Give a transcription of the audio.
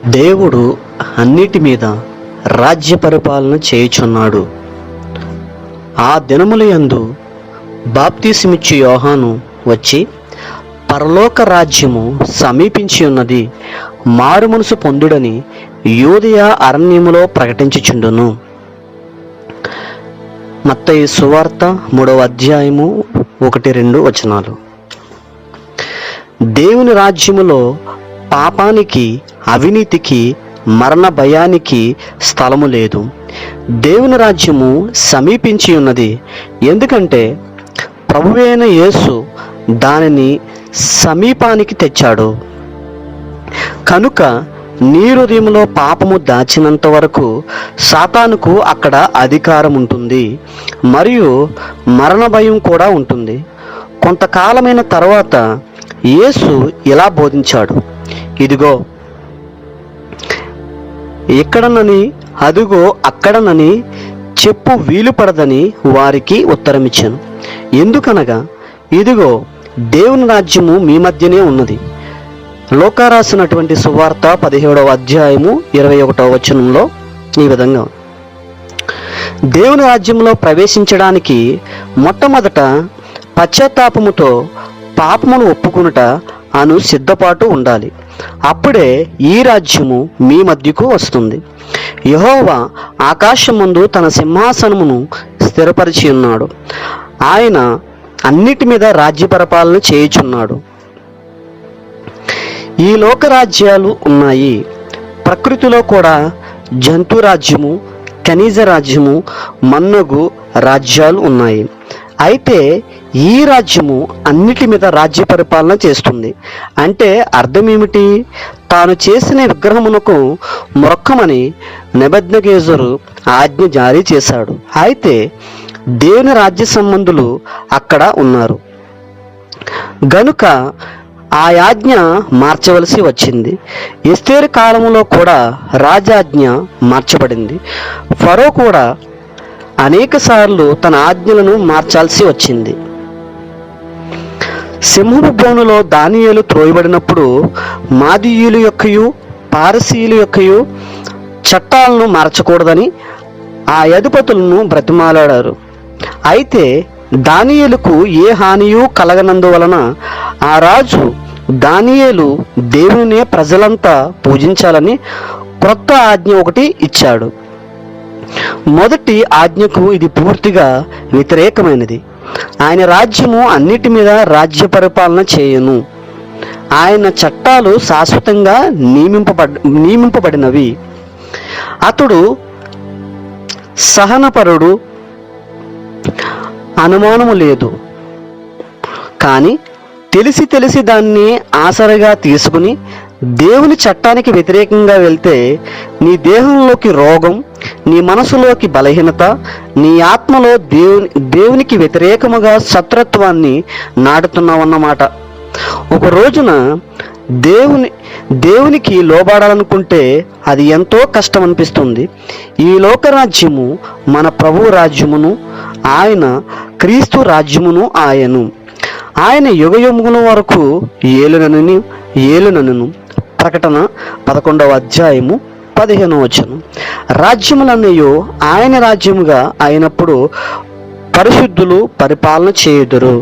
దేవుడు అన్నిటి మీద రాజ్య పరిపాలన చేయుచున్నాడు. ఆ దినములయందు బాప్తిసమిచ్చు యోహాను వచ్చి, పరలోక రాజ్యము సమీపించి ఉన్నది, మారుమనసు పొందుడని యూదయ అరణ్యములో ప్రకటించుచుండును. మత్తయి సువార్త 3వ అధ్యాయము 1-2 వచనాలు. దేవుని రాజ్యములో పాపానికి, అవినీతికి, మరణ భయానికి స్థలము లేదు. దేవుని రాజ్యము సమీపించి ఉన్నది. ఎందుకంటే ప్రభువైన యేసు దానిని సమీపానికి తెచ్చాడు. కనుక నీ హృదయంలో పాపము దాచినంత వరకు సాతానుకు అక్కడ అధికారం ఉంటుంది, మరియు మరణ భయం కూడా ఉంటుంది. కొంతకాలమైన తర్వాత యేసు ఇలా బోధించాడు, ఇదిగో ఎక్కడనని, అదుగో అక్కడనని చెప్పు వీలు పడదని వారికి ఉత్తరమిచ్చాను. ఎందుకనగా ఇదిగో దేవుని రాజ్యము మీ మధ్యనే ఉన్నది. లూకా రాసినటువంటి సువార్త 17వ అధ్యాయము 21వ వచనంలో ఈ విధంగా, దేవుని రాజ్యంలో ప్రవేశించడానికి మొట్టమొదట పశ్చాత్తాపముతో పాపమును ఒప్పుకొనుట అను సిద్ధపాటు ఉండాలి. అప్పుడే ఈ రాజ్యము మీ మధ్యకు వస్తుంది. యెహోవా ఆకాశమందు తన సింహాసనమును స్థిరపరిచి ఉన్నాడు. ఆయన అన్నిటి మీద రాజ్య పరిపాలన చేయుచున్నాడు. ఈ లోక రాజ్యాలు ఉన్నాయి. ప్రకృతిలో కూడా జంతు రాజ్యము, ఖనిజ రాజ్యము, మన్నగు రాజ్యాలు ఉన్నాయి. అయితే ఈ రాజ్యము అన్నిటి మీద రాజ్య పరిపాలన చేస్తుంది. అంటే అర్థం ఏమిటి? తాను చేసిన విగ్రహమునకు మొక్కమని నెబుకద్నెజరు ఆజ్ఞ జారీ చేశాడు. అయితే దేవుని రాజ్య సంబంధులు అక్కడ ఉన్నారు గనుక ఆ ఆజ్ఞ మార్చవలసి వచ్చింది. ఎస్తేరు కాలంలో కూడా రాజాజ్ఞ మార్చబడింది. ఫరో కూడా అనేక సార్లు తన ఆజ్ఞలను మార్చాల్సి వచ్చింది. సింహపు బోనులో దానియేలు త్రోయబడినప్పుడు మాదీయుల యొక్కయు పారసీయుల యొక్కయు చట్టాలను మార్చకూడదని ఆ అధిపతులను బ్రతిమాలాడారు. అయితే దానియేలుకు ఏ హానియు కలగనందువలన ఆ రాజు దానియేలు దేవునినే ప్రజలంతా పూజించాలని క్రొత్త ఆజ్ఞ ఒకటి ఇచ్చాడు. మొదటి ఆజ్ఞకు ఇది పూర్తిగా వ్యతిరేకమైనది. ఆయన రాజ్యము అన్నిటి మీద రాజ్య పరిపాలన చేయను. ఆయన చట్టాలు శాశ్వతంగా నియమింపబడినవి. అతడు సహనపరుడు, అనుమానము లేదు. కానీ తెలిసి దాన్ని ఆసరగా తీసుకుని దేవుని చట్టానికి వ్యతిరేకంగా వెళ్తే నీ దేహంలోకి రోగం, నీ మనసులోకి బలహీనత, నీ ఆత్మలో దేవునికి వ్యతిరేకముగా శత్రుత్వాన్ని నాటుతున్నావన్నమాట. ఒక రోజున దేవునికి లోబడాలనుకుంటే అది ఎంతో కష్టం అనిపిస్తుంది. ఈ లోకరాజ్యము మన ప్రభువు రాజ్యమును, ఆయన క్రీస్తు రాజ్యమును ఆయను. ఆయన యుగయుగముల వరకు ఏలునను. ప్రకటన 11వ అధ్యాయము 15వ వచనం. రాజ్యములన్నయో ఆయన రాజ్యముగా అయినప్పుడు పరిశుద్ధులు పరిపాలన చేయుదురు.